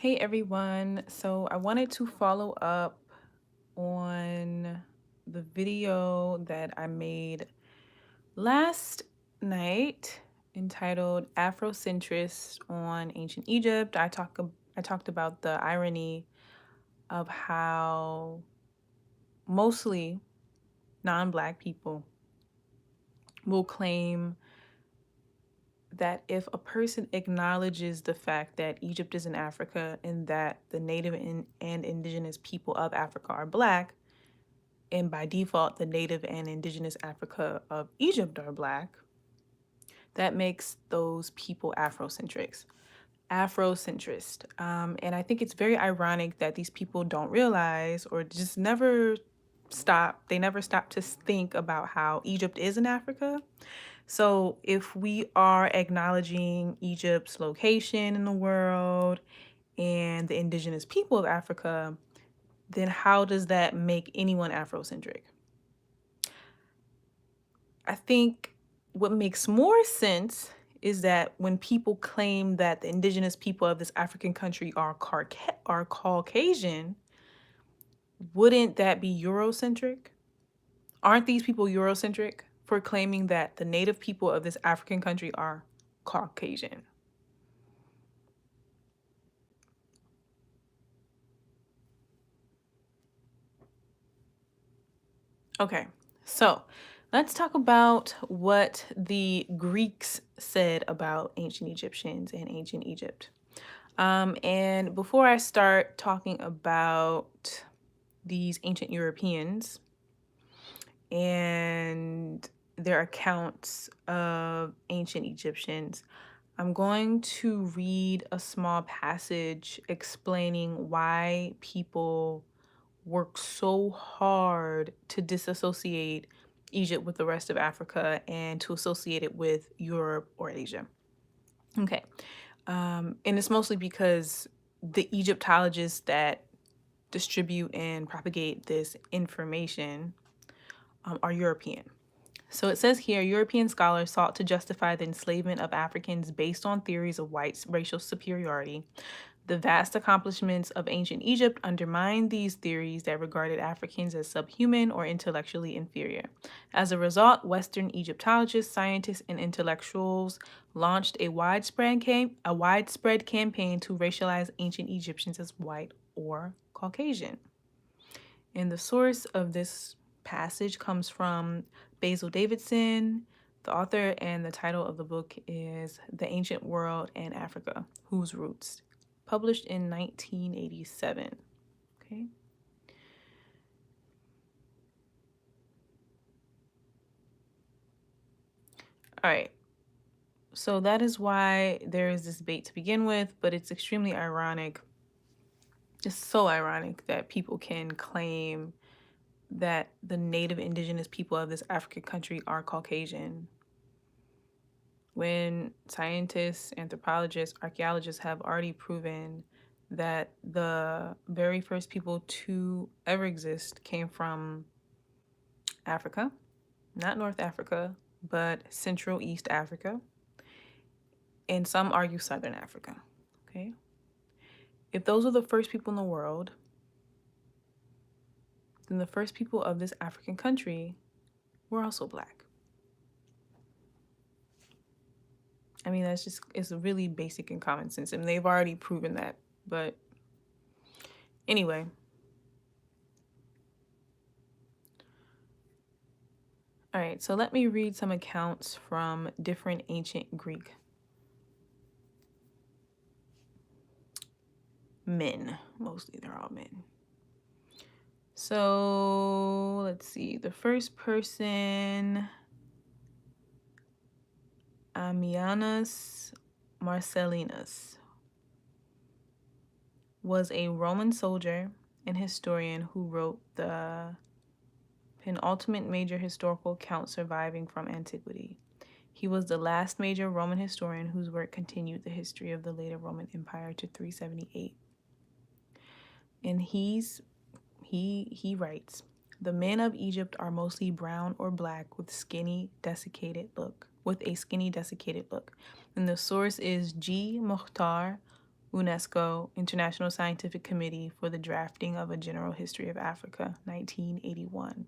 Hey everyone. So I wanted to follow up on the video that I made last night entitled Afrocentrist on Ancient Egypt. I talked about the irony of how mostly non-black people will claim that if a person acknowledges the fact that Egypt is in Africa and that the native and indigenous people of Africa are black, and by default, the native and indigenous Africa of Egypt are black, that makes those people Afrocentrist. And I think it's very ironic that these people don't realize or just never stop to think about how Egypt is in Africa. So if we are acknowledging Egypt's location in the world and the indigenous people of Africa, then how does that make anyone Afrocentric? I think what makes more sense is that when people claim that the indigenous people of this African country are Caucasian, wouldn't that be Eurocentric? Aren't these people Eurocentric for claiming that the native people of this African country are Caucasian? Okay, so let's talk about what the Greeks said about ancient Egyptians and ancient Egypt. And before I start talking about these ancient Europeans and their accounts of ancient Egyptians, I'm going to read a small passage explaining why people work so hard to disassociate Egypt with the rest of Africa and to associate it with Europe or Asia. Okay. And it's mostly because the Egyptologists that distribute and propagate this information are European. So it says here, European scholars sought to justify the enslavement of Africans based on theories of white racial superiority. The vast accomplishments of ancient Egypt undermined these theories that regarded Africans as subhuman or intellectually inferior. As a result, Western Egyptologists, scientists, and intellectuals launched a widespread campaign to racialize ancient Egyptians as white or Caucasian. And the source of this passage comes from Basil Davidson, the author, and the title of the book is The Ancient World and Africa: Whose Roots? Published in 1987. Okay. All right. So that is why there is this debate to begin with, but it's extremely ironic. It's so ironic that people can claim that the native indigenous people of this African country are Caucasian when scientists, anthropologists, archaeologists have already proven that the very first people to ever exist came from Africa, not North Africa, but Central East Africa, and some argue Southern Africa. Okay. If those are the first people in the world, then the first people of this African country were also black. I mean, it's really basic and common sense, and they've already proven that. But anyway, all right, so let me read some accounts from different ancient Greek men. Mostly they're all men. So let's see. The first person, Ammianus Marcellinus, was a Roman soldier and historian who wrote the penultimate major historical account surviving from antiquity. He was the last major Roman historian whose work continued the history of the later Roman Empire to 378. And he writes, the men of Egypt are mostly brown or black with a skinny, desiccated look. And the source is G. Mukhtar, UNESCO, International Scientific Committee for the Drafting of a General History of Africa, 1981.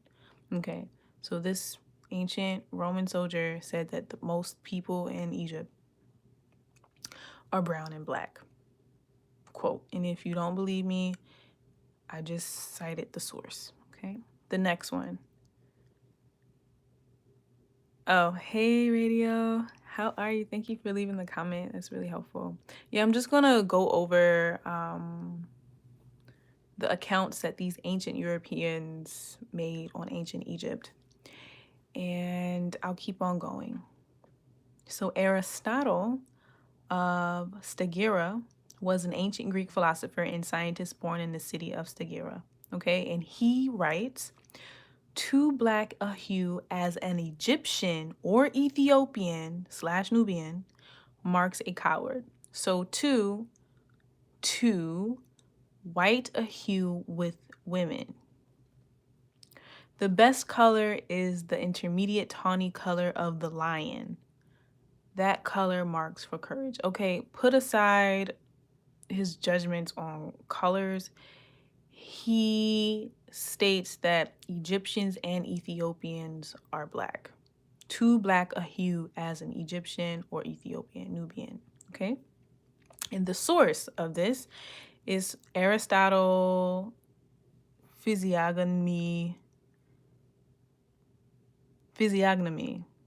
Okay, so this ancient Roman soldier said that the most people in Egypt are brown and black. Quote, and if you don't believe me, I just cited the source. Okay, the next one. Oh, hey, radio. How are you? Thank you for leaving the comment. That's really helpful. Yeah, I'm just gonna go over the accounts that these ancient Europeans made on ancient Egypt, and I'll keep on going. So Aristotle of Stagira was an ancient Greek philosopher and scientist born in the city of Stagira. Okay, and he writes, too black a hue as an Egyptian or Ethiopian / Nubian marks a coward. So too white a hue with women. The best color is the intermediate tawny color of the lion. That color marks for courage. Okay, put aside his judgments on colors. He states that Egyptians and Ethiopians are black. Too black a hue as an Egyptian or Ethiopian, Nubian. Okay? And the source of this is Aristotle Physiognomy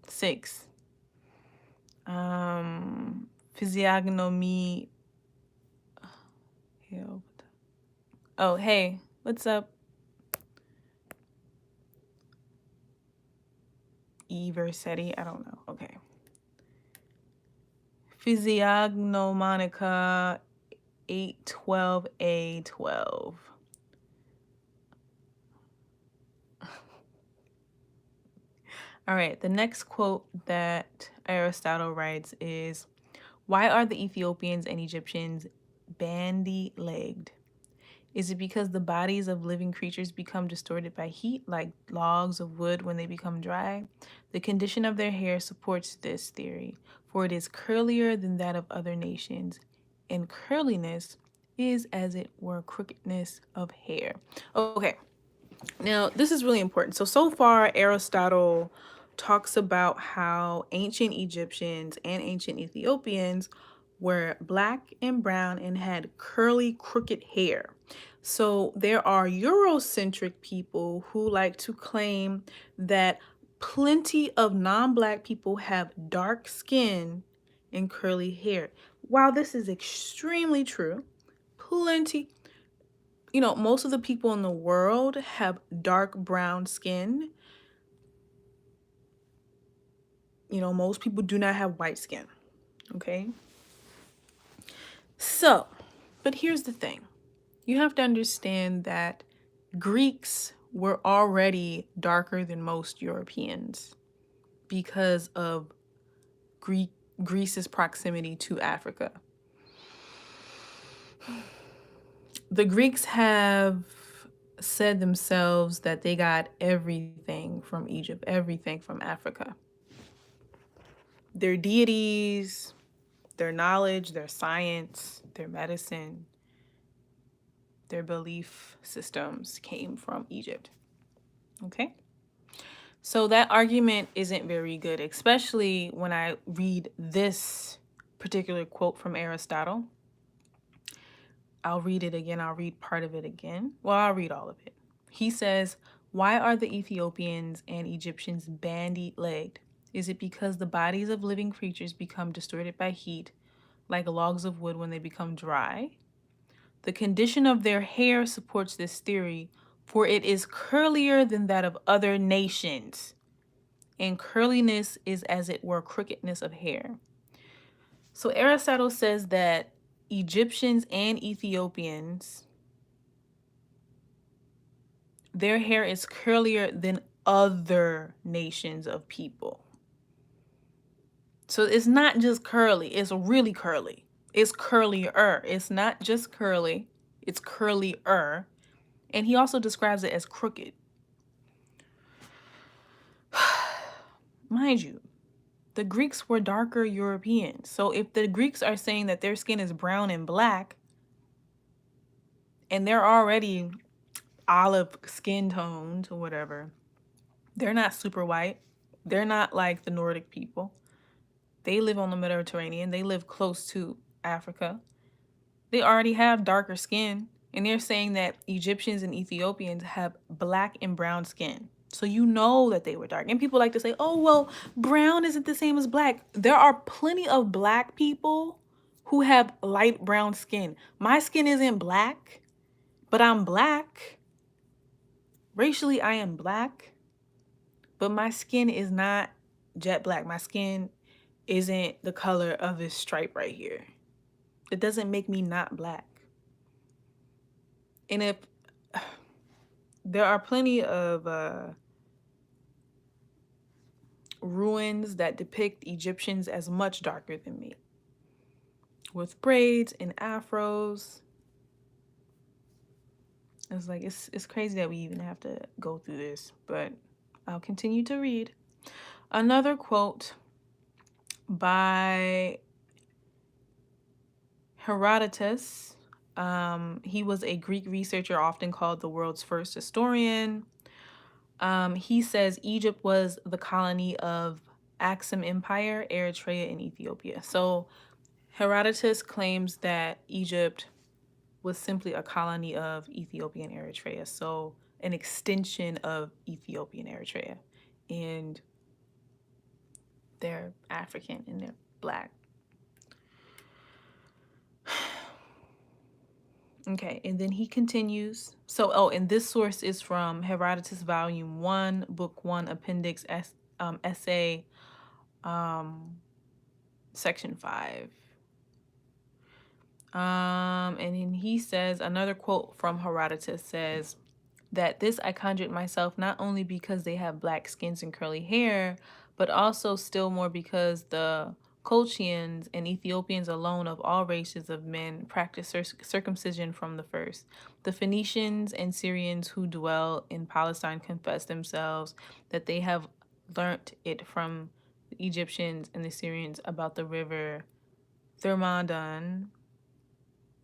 6. Physiognomy. Oh, hey, what's up? Versetti, I don't know. Okay. Physiognomonica 812A12. All right, the next quote that Aristotle writes is, why are the Ethiopians and Egyptians bandy-legged? Is it because the bodies of living creatures become distorted by heat, like logs of wood when they become dry? The condition of their hair supports this theory, for it is curlier than that of other nations, and curliness is as it were crookedness of hair. Okay, now this is really important. So far, Aristotle talks about how ancient Egyptians and ancient Ethiopians were black and brown and had curly, crooked hair. So there are Eurocentric people who like to claim that plenty of non-black people have dark skin and curly hair. While this is extremely true, most of the people in the world have dark brown skin. Most people do not have white skin. Okay? So, but here's the thing. You have to understand that Greeks were already darker than most Europeans because of Greece's proximity to Africa. The Greeks have said themselves that they got everything from Egypt, everything from Africa. Their deities, their knowledge, their science, their medicine, their belief systems came from Egypt. Okay? So that argument isn't very good, especially when I read this particular quote from Aristotle. I'll read it again. I'll read part of it again. Well, I'll read all of it. He says, why are the Ethiopians and Egyptians bandy-legged? Is it because the bodies of living creatures become distorted by heat, like logs of wood when they become dry? The condition of their hair supports this theory, for it is curlier than that of other nations, and curliness is as it were crookedness of hair. So Aristotle says that Egyptians and Ethiopians, their hair is curlier than other nations of people. So it's not just curly, it's really curly. It's curlier. It's not just curly, it's curlier. And he also describes it as crooked. Mind you, The Greeks were darker Europeans. So if the Greeks are saying that their skin is brown and black, and they're already olive skin toned or whatever, they're not super white. They're not like the Nordic people. They live on the Mediterranean. They live close to Africa. They already have darker skin. And they're saying that Egyptians and Ethiopians have black and brown skin. So you know that they were dark. And people like to say, oh, well, brown isn't the same as black. There are plenty of black people who have light brown skin. My skin isn't black, but I'm black. Racially, I am black, but my skin is not jet black. My skin isn't the color of this stripe right here. It doesn't make me not black. And if there are plenty of ruins that depict Egyptians as much darker than me, with braids and afros. It's like it's crazy that we even have to go through this, but I'll continue to read. Another quote by Herodotus. He was a Greek researcher, often called the world's first historian. He says Egypt was the colony of Aksum Empire, Eritrea, and Ethiopia. So Herodotus claims that Egypt was simply a colony of Ethiopia and Eritrea. So an extension of Ethiopia and Eritrea. And they're African and they're black. Okay, and then he continues. So, and this source is from Herodotus, Volume 1, Book 1, Appendix Essay, Section 5. And then he says, another quote from Herodotus says that this I conjured myself not only because they have black skins and curly hair, but also still more because the Colchians and Ethiopians alone of all races of men practice circumcision from the first. The Phoenicians and Syrians who dwell in Palestine confess themselves that they have learnt it from the Egyptians and the Syrians about the river Thermodon,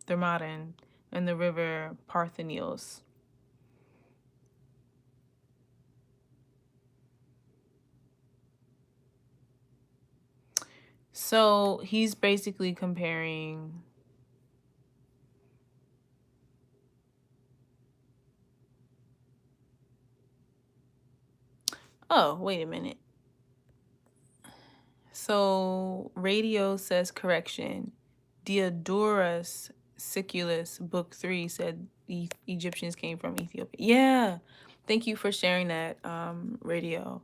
and the river Parthenios. So he's basically comparing oh, wait a minute. So Radio says correction. Diodorus Siculus, Book 3, said the Egyptians came from Ethiopia. Yeah. Thank you for sharing that, Radio.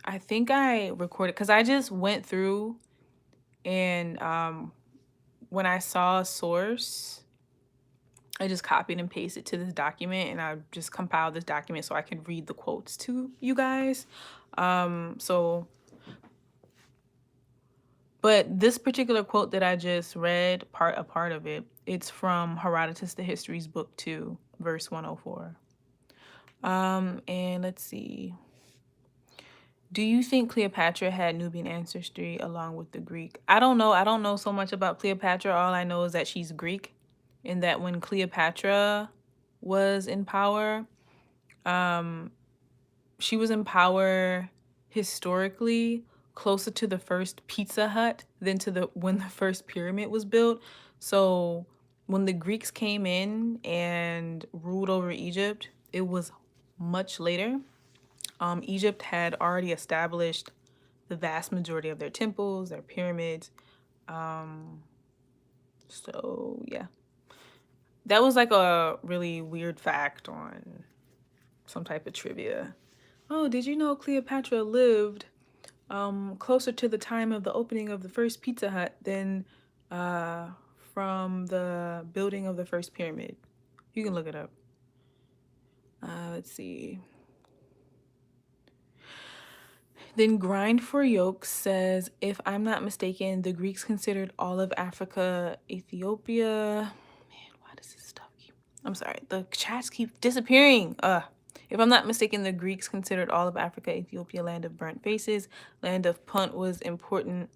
I think I recorded, because I just went through and when I saw a source, I just copied and pasted to this document, and I just compiled this document so I could read the quotes to you guys. But this particular quote that I just read, a part of it, it's from Herodotus, the Histories, Book 2, verse 104. And let's see. Do you think Cleopatra had Nubian ancestry along with the Greek? I don't know. I don't know so much about Cleopatra. All I know is that she's Greek, and that when Cleopatra was in power, she was in power historically closer to the first Pizza Hut than to when the first pyramid was built. So when the Greeks came in and ruled over Egypt, it was much later. Egypt had already established the vast majority of their temples, their pyramids. So yeah, that was like a really weird fact on some type of trivia. Oh, did you know Cleopatra lived closer to the time of the opening of the first Pizza Hut than from the building of the first pyramid? You can look it up. Let's see. Then Grind for Yolk says, if I'm not mistaken, the Greeks considered all of Africa Ethiopia. Man, why does this stuff keep... I'm sorry, the chats keep disappearing. If I'm not mistaken, the Greeks considered all of Africa, Ethiopia, land of burnt faces. Land of Punt was important.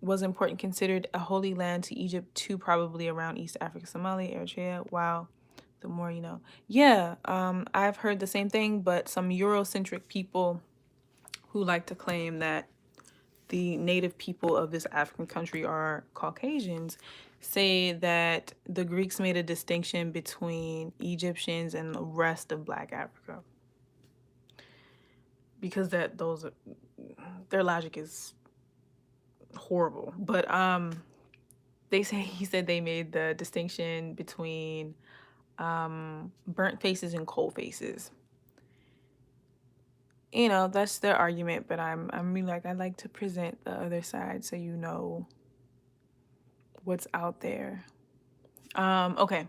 Was important, considered a holy land to Egypt too, probably around East Africa, Somalia, Eritrea. Wow, the more you know. Yeah, I've heard the same thing, but some Eurocentric people who like to claim that the native people of this African country are Caucasians say that the Greeks made a distinction between Egyptians and the rest of Black Africa because their logic is horrible. But he said they made the distinction between burnt faces and cold faces. You know, that's their argument, but I'm really like, I like to present the other side so you know what's out there. Okay.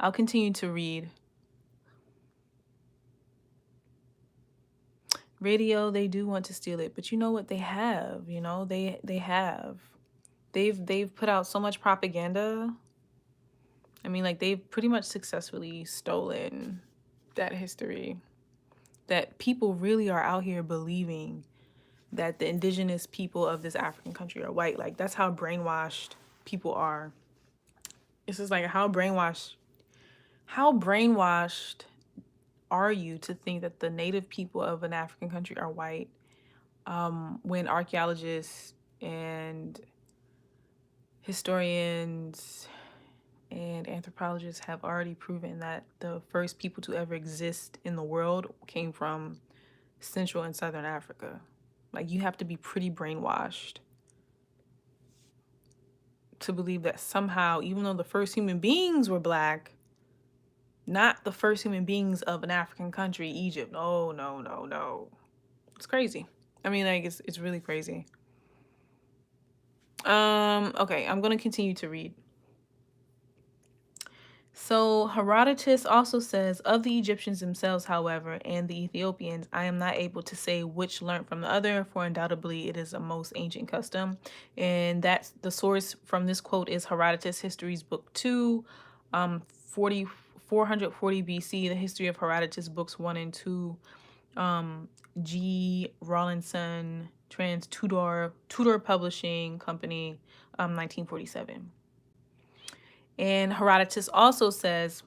I'll continue to read. Radio, they do want to steal it, but you know what they have, you know, they have. They've put out so much propaganda. I mean, like, they've pretty much successfully stolen that history. That people really are out here believing that the indigenous people of this African country are white. Like, that's how brainwashed people are. It's just like how brainwashed are you to think that the native people of an African country are white, when archaeologists and historians and anthropologists have already proven that the first people to ever exist in the world came from Central and Southern Africa? Like, you have to be pretty brainwashed to believe that somehow, even though the first human beings were Black, not the first human beings of an African country, Egypt. No, no, no, no. It's crazy. I mean, like, it's really crazy. Okay, I'm gonna continue to read. So Herodotus also says, of the Egyptians themselves, however, and the Ethiopians, I am not able to say which learned from the other, for undoubtedly it is a most ancient custom. And that's the source from this quote is Herodotus Histories Book 2, 440 BC, the History of Herodotus, Books 1 and 2, G. Rawlinson, Tudor Publishing Company, 1947. And Herodotus also says,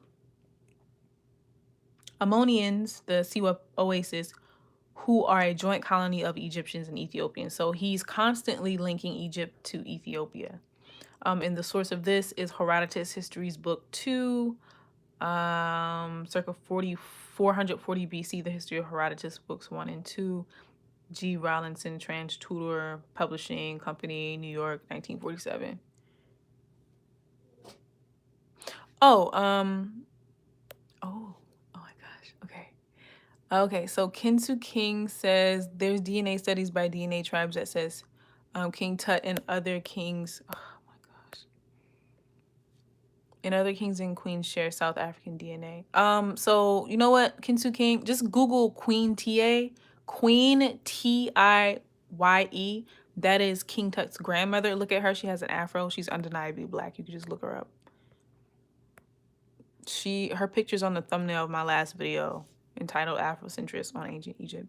Ammonians, the Siwa Oasis, who are a joint colony of Egyptians and Ethiopians. So he's constantly linking Egypt to Ethiopia. And the source of this is Herodotus Histories Book 2, circa 440 BC, the History of Herodotus, Books 1 and 2, G. Rawlinson, Tudor Publishing Company, New York, 1947. Oh my gosh. Okay, so Kinsu King says there's DNA studies by DNA tribes that says King Tut and other kings. Oh my gosh. And other kings and queens share South African DNA. So you know what, Kinsu King, just Google Queen Tiye, Queen Tiye. That is King Tut's grandmother. Look at her. She has an afro. She's undeniably Black. You can just look her up. Her picture's on the thumbnail of my last video entitled Afrocentrist on Ancient Egypt.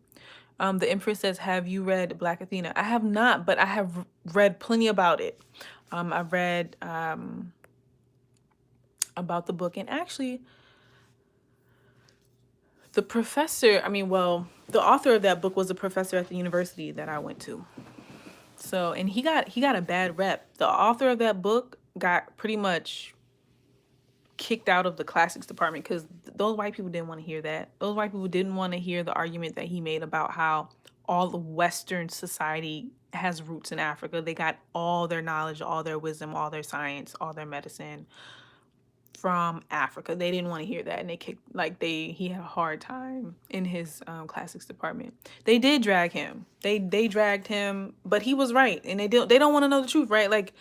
The Empress says, have you read Black Athena? I have not, but I have read plenty about it. I've read about the book, and actually the author of that book was a professor at the university that I went to. So, and he got a bad rep. The author of that book got pretty much kicked out of the classics department because those white people didn't want to hear that. Those white people didn't want to hear the argument that he made about how all the Western society has roots in Africa. They got all their knowledge, all their wisdom, all their science, all their medicine from Africa. They didn't want to hear that, and he had a hard time in his classics department. They did drag him. They dragged him, but he was right, and they don't want to know the truth, right? Like,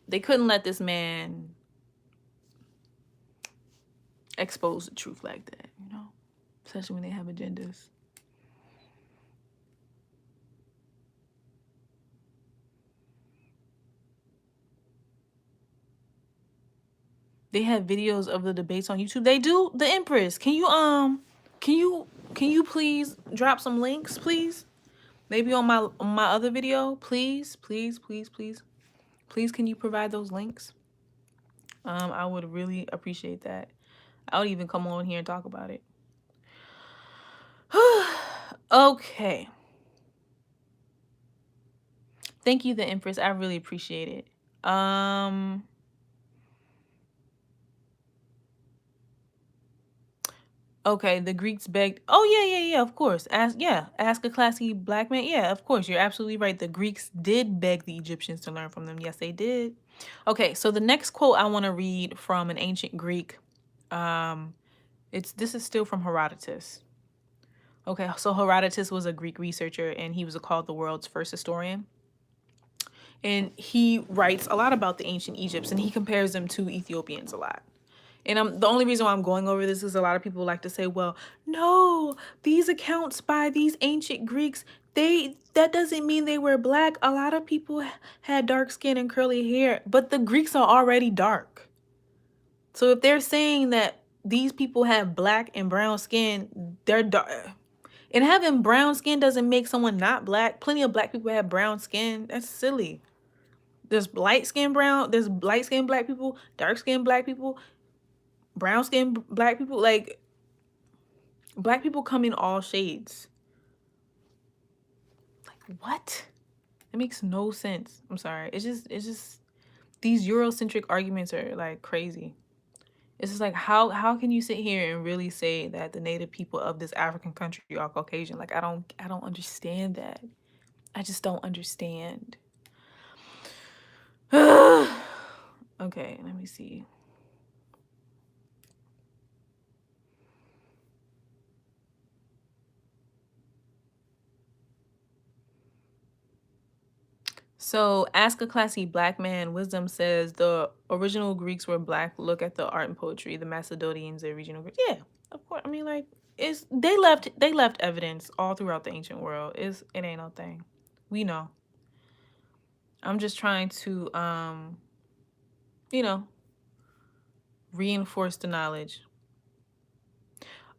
they couldn't let this man expose the truth like that, you know, especially when they have agendas. They have videos of the debates on YouTube. They do. The Empress. Can you please drop some links, please? Maybe on my other video, please, please, please, please, please. Can you provide those links? I would really appreciate that. I would even come on here and talk about it. Okay. Thank you, the Empress. I really appreciate it. Okay, the Greeks begged. Oh yeah, of course. Ask a classy black man. Yeah, of course. You're absolutely right. The Greeks did beg the Egyptians to learn from them. Yes, they did. Okay, so the next quote I want to read from an ancient Greek. This is still from Herodotus. Okay, so Herodotus was a Greek researcher and he was called the world's first historian. And he writes a lot about the ancient Egypts and he compares them to Ethiopians a lot. And the only reason why I'm going over this is a lot of people like to say, well, no, these accounts by these ancient Greeks, that doesn't mean they were black. A lot of people had dark skin and curly hair, but the Greeks are already dark. So if they're saying that these people have black and brown skin, they're dark. And having brown skin doesn't make someone not black. Plenty of black people have brown skin. That's silly. There's light skin brown, there's light skin black people, dark skin black people, brown skin black people. Like, black people come in all shades. Like, what? It makes no sense. I'm sorry. It's just these Eurocentric arguments are like crazy. It's just like, how can you sit here and really say that the native people of this African country are Caucasian? Like, I don't understand that. I just don't understand. Okay, let me see. So, ask a classy black man. Wisdom says the original Greeks were black. Look at the art and poetry. The Macedonians, the regional Greeks. Yeah, of course. I mean, like, they left evidence all throughout the ancient world. It ain't no thing. We know. I'm just trying to reinforce the knowledge.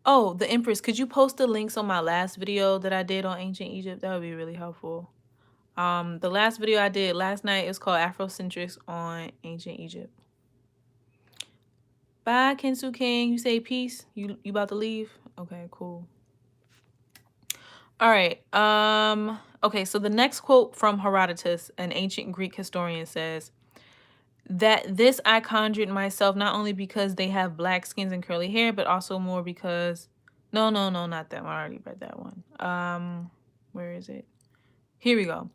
Oh, the Empress, could you post the links on my last video that I did on ancient Egypt? That would be really helpful. The last video I did last night is called Afrocentrics on ancient Egypt. Bye, Kensu King. You say peace? You about to leave? Okay, cool. All right. Okay, so the next quote from Herodotus, an ancient Greek historian, says that this I conjured myself not only because they have black skins and curly hair, but also more because no, not that one. I already read that one. Where is it? Here we go.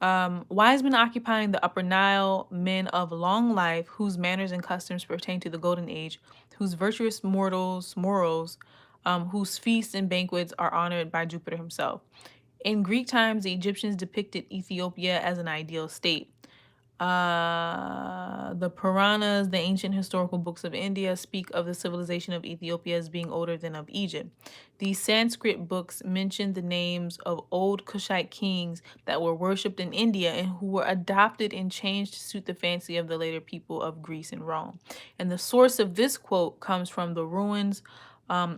Wise men occupying the Upper Nile, men of long life, whose manners and customs pertain to the Golden Age, whose virtuous morals, whose feasts and banquets are honored by Jupiter himself. In Greek times, the Egyptians depicted Ethiopia as an ideal state. The Puranas, the ancient historical books of India, speak of the civilization of Ethiopia as being older than of Egypt. These Sanskrit books mention the names of old Kushite kings that were worshipped in India and who were adopted and changed to suit the fancy of the later people of Greece and Rome. And the source of this quote comes from the ruins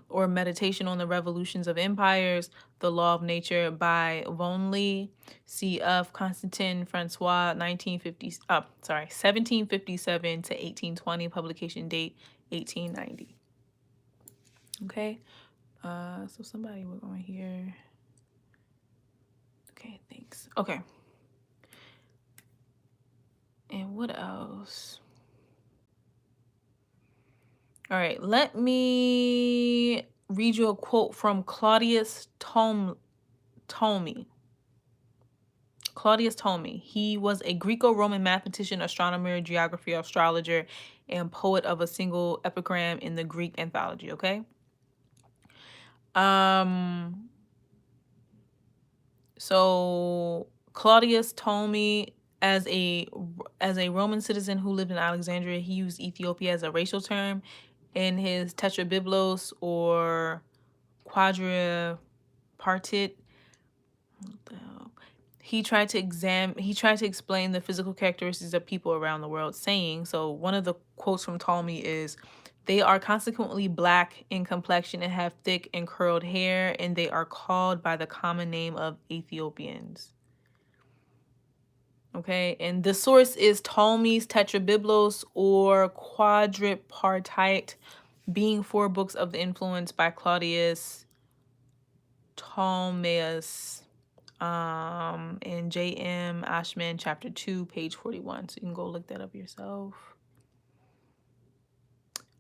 or Meditation on the Revolutions of Empires, The Law of Nature by Vonley, C.F. Constantin Francois, 1757 to 1820, publication date 1890. Okay, so somebody was on here. Okay, thanks. Okay. And what else? All right, let me read you a quote from Claudius Ptolemy. Claudius Ptolemy. He was a Greco-Roman mathematician, astronomer, geographer, astrologer, and poet of a single epigram in the Greek anthology, okay? So Claudius Ptolemy, as a Roman citizen who lived in Alexandria, he used Ethiopia as a racial term in his Tetrabiblos or Quadripartite. he tried to explain the physical characteristics of people around the world, saying, so one of the quotes from Ptolemy is, they are consequently black in complexion and have thick and curled hair, and they are called by the common name of Ethiopians. Okay, and the source is Ptolemy's Tetrabiblos, or Quadripartite, being 4 books of the influence by Claudius Ptolemaeus, in J.M. Ashman, chapter 2, page 41. So you can go look that up yourself.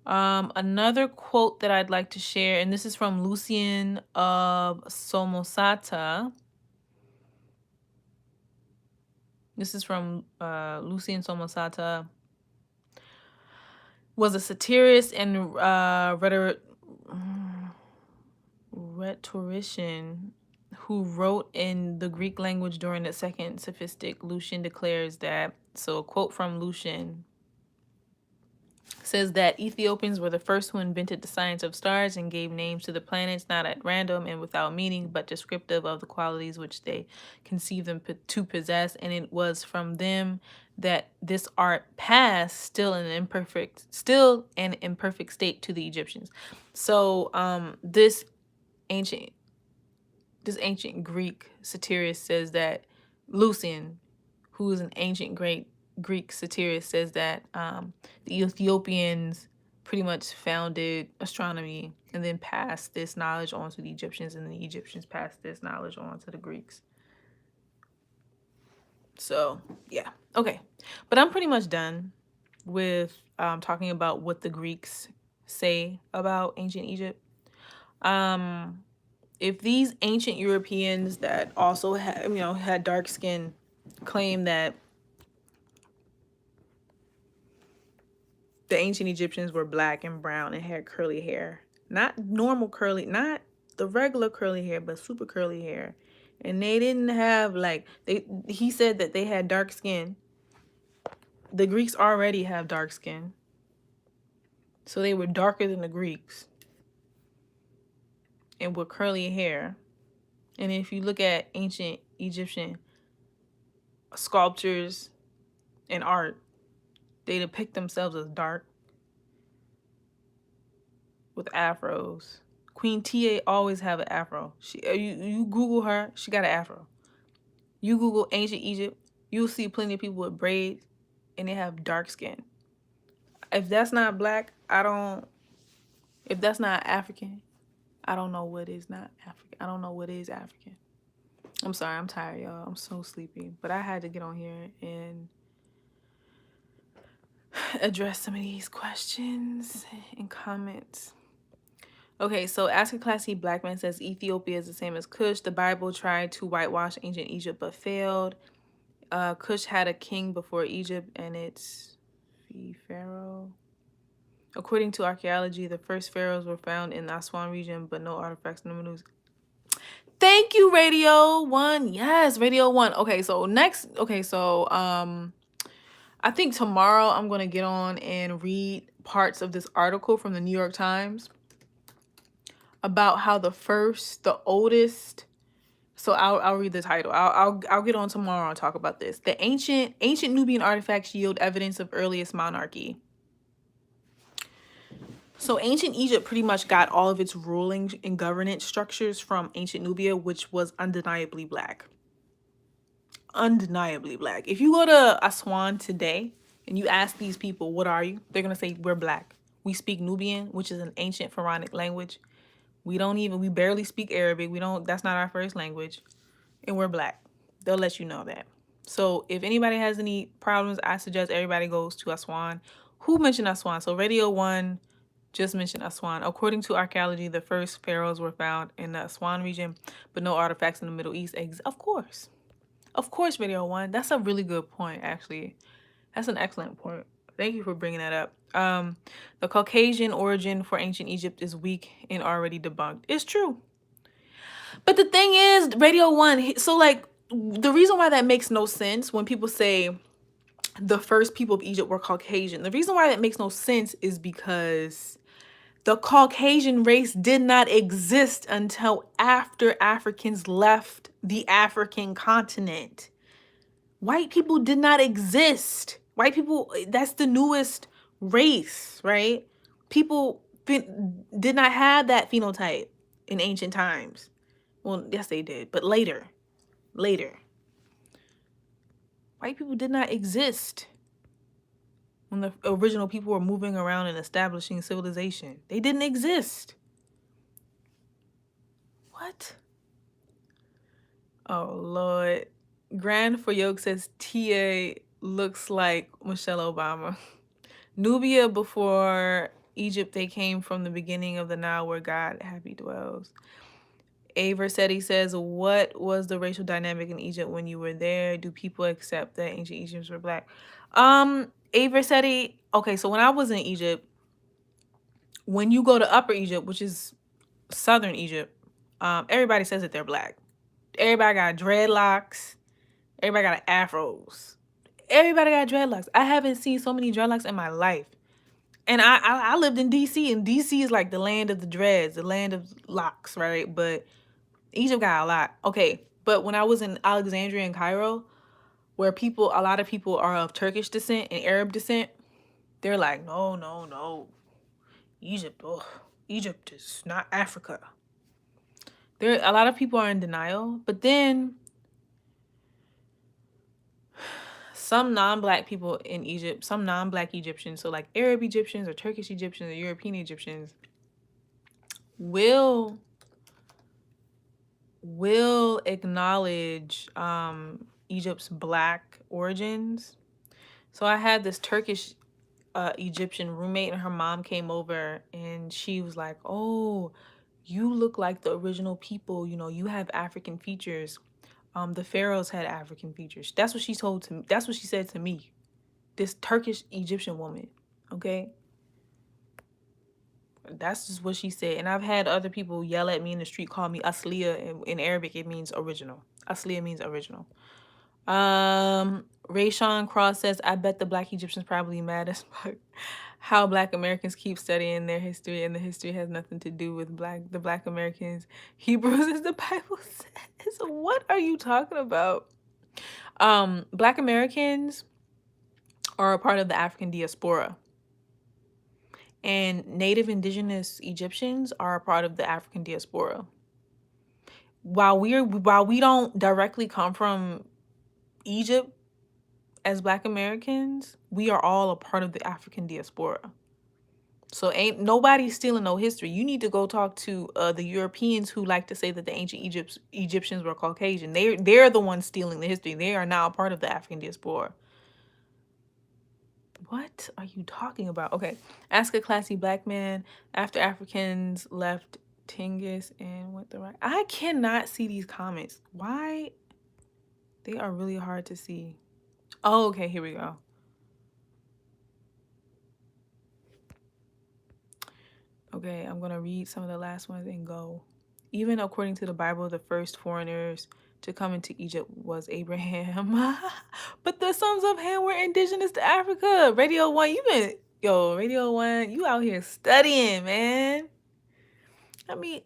Another quote that I'd like to share, and this is from Lucian of Samosata. This is from Lucian Samosata. Was a satirist and rhetorician who wrote in the Greek language during the Second Sophistic. Lucian declares that, so a quote from Lucian says that Ethiopians were the first who invented the science of stars and gave names to the planets, not at random and without meaning, but descriptive of the qualities which they conceived them to possess. And it was from them that this art passed, still in an imperfect state, to the Egyptians. So this ancient Greek satirist says that Lucian, who is an ancient Greek satirist, says that the Ethiopians pretty much founded astronomy and then passed this knowledge on to the Egyptians, and the Egyptians passed this knowledge on to the Greeks. So yeah, okay, but I'm pretty much done with talking about what the Greeks say about ancient Egypt. If these ancient Europeans that also had dark skin claim that the ancient Egyptians were black and brown and had curly hair, not normal curly, not the regular curly hair, but super curly hair, and they didn't have he said that they had dark skin. The Greeks already have dark skin, so they were darker than the Greeks and with curly hair. And if you look at ancient Egyptian sculptures and art, they depict themselves as dark with afros. Queen Ta always have an afro. You Google her, she got an afro. You Google ancient Egypt, you'll see plenty of people with braids and they have dark skin. If that's not black, if that's not African, I don't know what is not African. I don't know what is African. I'm sorry, I'm tired, y'all. I'm so sleepy. But I had to get on here and address some of these questions and comments. Okay, so Ask a Classy Black Man says Ethiopia is the same as Kush. The Bible tried to whitewash ancient Egypt but failed. Kush had a king before Egypt, and it's Pharaoh. According to archaeology, the first pharaohs were found in the Aswan region, but no artifacts in the Middle East. Thank you, Radio 1. Yes, Radio 1. Okay, so next, I think tomorrow I'm going to get on and read parts of this article from the New York Times about how the oldest, so I'll read the title. I'll get on tomorrow and talk about this. The ancient Nubian artifacts yield evidence of earliest monarchy. So ancient Egypt pretty much got all of its ruling and governance structures from ancient Nubia, which was undeniably black. Undeniably black. If you go to Aswan today and you ask these people, what are you? They're going to say, we're black. We speak Nubian, which is an ancient pharaonic language. We barely speak Arabic. That's not our first language. And we're black. They'll let you know that. So if anybody has any problems, I suggest everybody goes to Aswan. Who mentioned Aswan? So Radio 1 just mentioned Aswan. According to archaeology, the first pharaohs were found in the Aswan region, but no artifacts in the Middle East. Of course, Radio 1. That's a really good point, actually. That's an excellent point. Thank you for bringing that up. The Caucasian origin for ancient Egypt is weak and already debunked. It's true. But the thing is, Radio 1, so the reason why that makes no sense when people say the first people of Egypt were Caucasian, the reason why that makes no sense is because The Caucasian race did not exist until after Africans left the African continent. White people did not exist. White people, that's the newest race, right? People did not have that phenotype in ancient times. Well, yes, they did, but later. White people did not exist when the original people were moving around and establishing civilization. They didn't exist. What? Oh, Lord. Grand for Yoke says TA looks like Michelle Obama. Nubia before Egypt, they came from the beginning of the Nile where God happy dwells. Aver said, he says, what was the racial dynamic in Egypt when you were there? Do people accept that ancient Egyptians were black? Aver said, okay, so when I was in Egypt, when you go to Upper Egypt, which is southern Egypt, everybody says that they're black. Everybody got dreadlocks. Everybody got afros. Everybody got dreadlocks. I haven't seen so many dreadlocks in my life. And I lived in DC, and DC is like the land of the dreads, the land of locks, right? But Egypt got a lot. Okay, but when I was in Alexandria and Cairo, where a lot of people are of Turkish descent and Arab descent, they're like, no. Egypt is not Africa. A lot of people are in denial, but then some non-black people in Egypt, some non-black Egyptians, so like Arab Egyptians or Turkish Egyptians or European Egyptians, will acknowledge Egypt's black origins. So I had this Turkish Egyptian roommate, and her mom came over and she was like, oh, you look like the original people, you have African features. The pharaohs had African features. That's what she said to me, this Turkish Egyptian woman. Okay, that's just what she said. And I've had other people yell at me in the street, call me Asliya. In Arabic, it means original. Asliya means original. Rayshawn Cross says, I bet the black Egyptians probably mad as fuck how black Americans keep studying their history, and the history has nothing to do with the black Americans. Hebrews, as the Bible says. What are you talking about? Black Americans are a part of the African diaspora, and native indigenous Egyptians are a part of the African diaspora. While we don't directly come from Egypt as black Americans, we are all a part of the African diaspora. So ain't nobody stealing no history. You need to go talk to the Europeans who like to say that the ancient Egyptians were Caucasian. They're the ones stealing the history. They are now a part of the African diaspora. What are you talking about? Okay, ask a classy black man. After Africans left Tingis and went the right. I cannot see these comments. Why? They are really hard to see. Oh, okay, here we go. Okay, I'm going to read some of the last ones and go. Even according to the Bible, the first foreigners to come into Egypt was Abraham. But the sons of Ham were indigenous to Africa. Radio 1, Radio 1, you out here studying, man. I mean,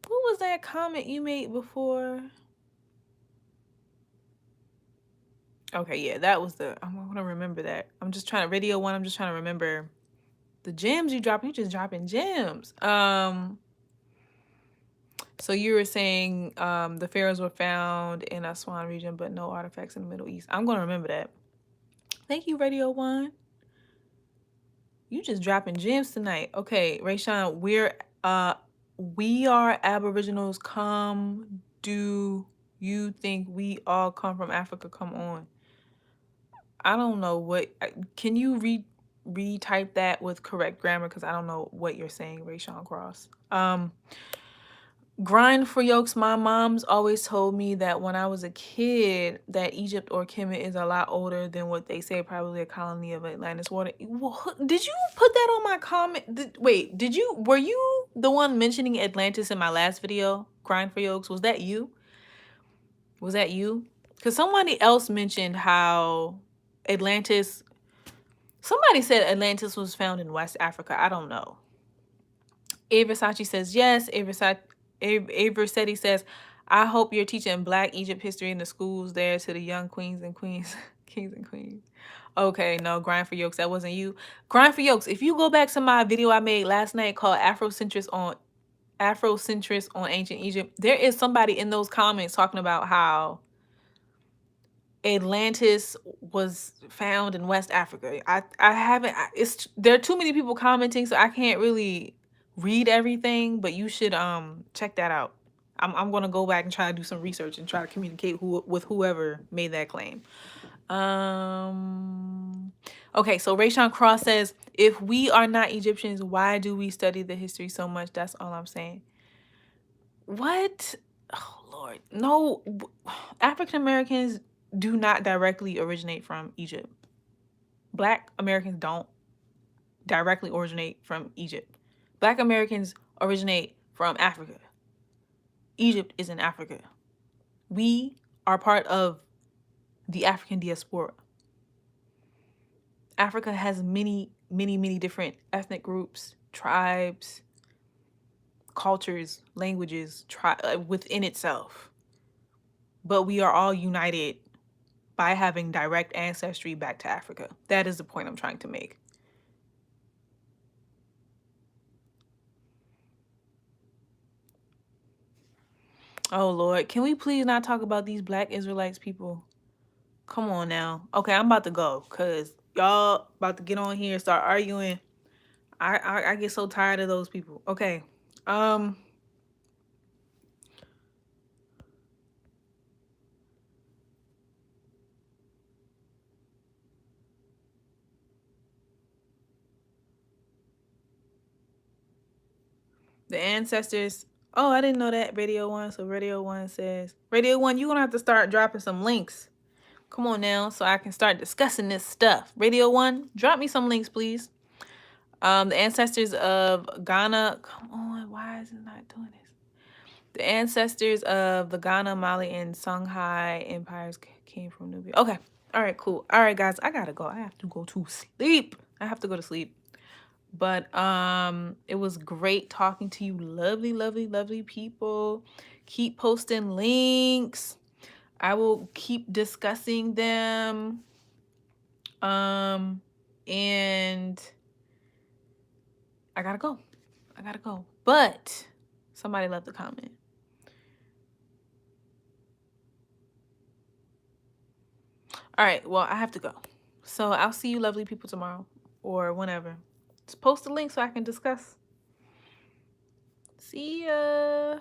what was that comment you made before? Okay, yeah, that was I'm going to remember that. Radio 1, I'm just trying to remember the gems you drop. You just dropping gems. So you were saying the pharaohs were found in Aswan region, but no artifacts in the Middle East. I'm going to remember that. Thank you, Radio 1. You just dropping gems tonight. Okay, Rayshawn, we are Aboriginals. Do you think we all come from Africa? Come on. I don't know can you retype that with correct grammar? Because I don't know what you're saying, Rayshawn Cross. Grind for Yokes, my mom's always told me that when I was a kid that Egypt or Kemet is a lot older than what they say, probably a colony of Atlantis water. Did you put that on my comment? Were you the one mentioning Atlantis in my last video, Grind for Yokes? Was that you? Because somebody else mentioned how Atlantis Somebody said Atlantis was found in West Africa. I don't know. A Versace says yes. A Versetti says, I hope you're teaching Black Egypt history in the schools there to the young queens and queens, kings and queens. Okay, no, Grind for Yokes, that wasn't you. Grind for Yokes, if you go back to my video I made last night called Afrocentrist on ancient Egypt, there is somebody in those comments talking about how Atlantis was found in West Africa. I haven't. There are too many people commenting, so I can't really read everything. But you should check that out. I'm gonna go back and try to do some research and try to communicate with whoever made that claim. Okay, so Rayshawn Cross says, if we are not Egyptians, why do we study the history so much? That's all I'm saying. What? Oh Lord, no. African Americans do not directly originate from Egypt. Black Americans don't directly originate from Egypt. Black Americans originate from Africa. Egypt is in Africa. We are part of the African diaspora. Africa has many, many, many different ethnic groups, tribes, cultures, languages within itself. But we are all united by having direct ancestry back to Africa. That is the point I'm trying to make. Oh Lord, can we please not talk about these Black Israelites people? Come on now. Okay, I'm about to go because y'all about to get on here and start arguing. I get so tired of those people. Okay. The ancestors. Oh, I didn't know that. Radio One. So Radio One says, Radio One, you're gonna have to start dropping some links. Come on now, so I can start discussing this stuff. Radio One, drop me some links, please. The ancestors of Ghana. Come on, why is it not doing this? The ancestors of the Ghana, Mali, and Songhai empires came from Nubia. Okay. All right, cool. All right, guys, I gotta go. I have to go to sleep. I have to go to sleep. But it was great talking to you, lovely, lovely, lovely people. Keep posting links. I will keep discussing them. And I gotta go. But somebody left a comment. All right, well, I have to go. So I'll see you lovely people tomorrow or whenever. Just post a link so I can discuss. See ya.